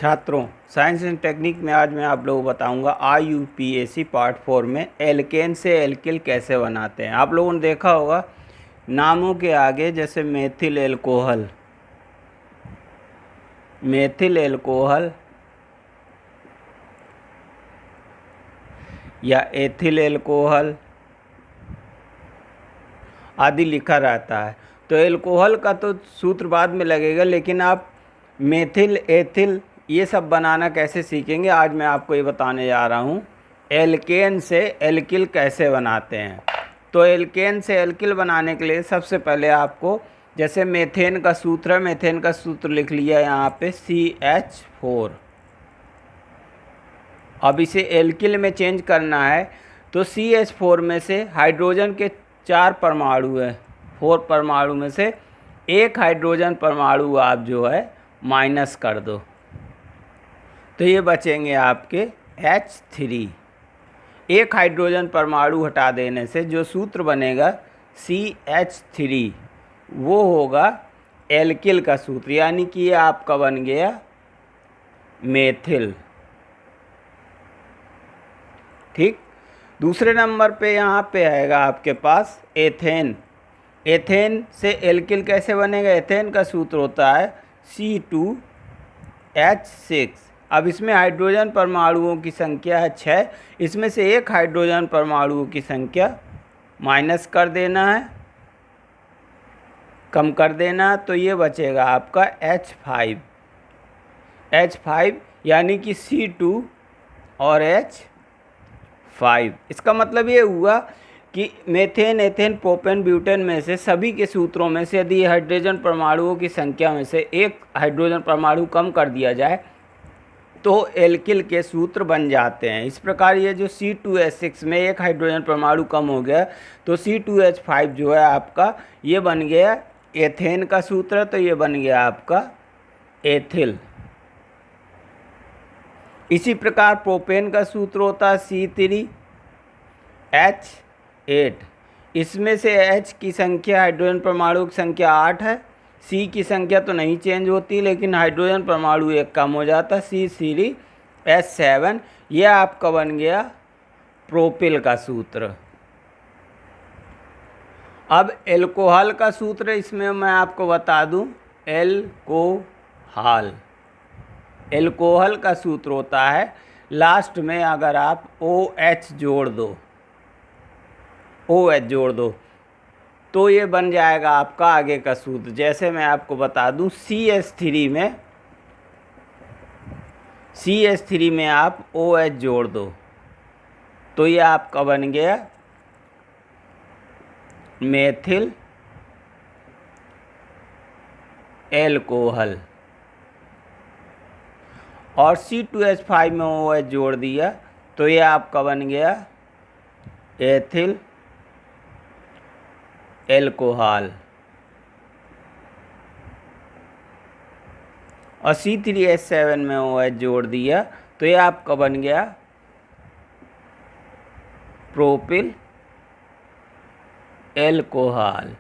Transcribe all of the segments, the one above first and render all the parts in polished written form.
छात्रों, science and technique में आज मैं आप लोगों को बताऊंगा IUPAC पार्ट 4 में एल्केन से एल्किल कैसे बनाते हैं। आप लोगों ने देखा होगा नामों के आगे जैसे मेथिल एल्कोहल, या एथिल एल्कोहल आदि लिखा रहता है। तो एल्कोहल का तो सूत्र बाद में लगेगा, लेकिन आप मेथिल, एथिल ये सब बनाना कैसे सीखेंगे आज मैं आपको ये बताने जा रहा हूँ। एल्केन से एल्किल कैसे बनाते हैं। तो एल्केन से एल्किल बनाने के लिए सबसे पहले आपको जैसे मेथेन का सूत्र है, मेथेन का सूत्र लिख लिया यहाँ पे CH4। अब इसे एल्किल में चेंज करना है तो CH4 में से हाइड्रोजन के 4 परमाणु है, 4 परमाणु में से एक हाइड्रोजन परमाणु आप जो है माइनस कर दो, तो ये बचेंगे आपके H3। एक हाइड्रोजन परमाणु हटा देने से जो सूत्र बनेगा CH3 वो होगा एल्किल का सूत्र, यानी कि ये आपका बन गया मेथिल। ठीक, दूसरे नंबर पे यहाँ पे आएगा आपके पास एथेन। एथेन से एल्किल कैसे बनेगा। एथेन का सूत्र होता है C2H6। अब इसमें हाइड्रोजन परमाणुओं की संख्या है 6, इसमें से एक हाइड्रोजन परमाणुओं की संख्या माइनस कर देना है, कम कर देना है, तो ये बचेगा आपका H5 यानी कि C2 और H5। इसका मतलब ये हुआ कि मेथेन, एथेन, प्रोपेन, ब्यूटेन में से सभी के सूत्रों में से यदि हाइड्रोजन परमाणुओं की संख्या में से एक हाइड्रोजन परमाणु कम कर दिया जाए तो एल्किल के सूत्र बन जाते हैं। इस प्रकार ये जो C2H6 में एक हाइड्रोजन परमाणु कम हो गया तो C2H5 जो है आपका ये बन गया एथेन का सूत्र, तो ये बन गया आपका एथिल। इसी प्रकार प्रोपेन का सूत्र होता है C3H8। इसमें से H की संख्या, हाइड्रोजन परमाणु की संख्या 8 है, C की संख्या तो नहीं चेंज होती लेकिन हाइड्रोजन परमाणु एक कम हो जाता है, C3H7। यह आपका बन गया प्रोपिल का सूत्र। अब एल्कोहल का सूत्र इसमें मैं आपको बता दूं, एल्कोहल का सूत्र होता है लास्ट में अगर आप OH जोड़ दो तो ये बन जाएगा आपका आगे का सूत्र। जैसे मैं आपको बता दूं CH3 में आप OH जोड़ दो तो ये आपका बन गया मेथिल एल्कोहल, और C2H5 में OH जोड़ दिया तो ये आपका बन गया एथिल एल्कोहल, और C3H7 में OH जोड़ दिया तो ये आपका बन गया प्रोपिल एल्कोहल।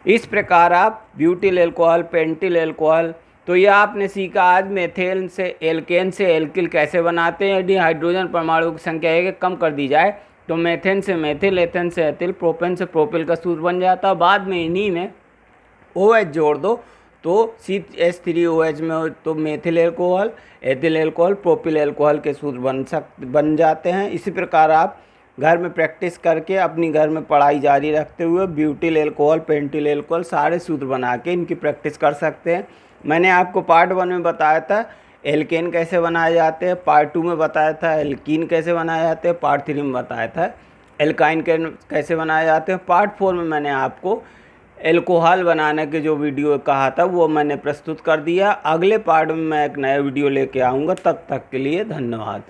इस प्रकार आप ब्यूटिल एल्कोहल, पेंटिल एल्कोहल, तो ये आपने सीखा आज मेथेन से एल्केन से एल्किल कैसे बनाते हैं। यदि हाइड्रोजन परमाणु की संख्या एक कम कर दी जाए तो मेथेन से मेथिल, एथेन से एथिल, प्रोपेन से प्रोपिल का सूत्र बन जाता है। बाद में इन्हीं में OH जोड़ दो तो CH3OH में तो methyl alcohol, ethyl alcohol, propyl alcohol के सूत्र बन जाते हैं। इसी प्रकार आप घर में प्रैक्टिस करके अपनी घर में पढ़ाई जारी रखते हुए ब्यूटिल एल्कोहल, पेंटिल एल्कोहल सारे सूत्र बना के इनकी प्रैक्टिस कर सकते हैं। मैंने आपको पार्ट 1 में बताया था एल्केन कैसे बनाए जाते हैं, पार्ट 2 में बताया था एल्कीन कैसे बनाए जाते हैं, पार्ट 3 में बताया था एल्काइन कैसे बनाए जाते हैं, पार्ट 4 में मैंने आपको एल्कोहल बनाने के जो वीडियो कहा था वो मैंने प्रस्तुत कर दिया। अगले पार्ट में मैं एक नया वीडियो लेके आऊँगा, तब तक के लिए धन्यवाद।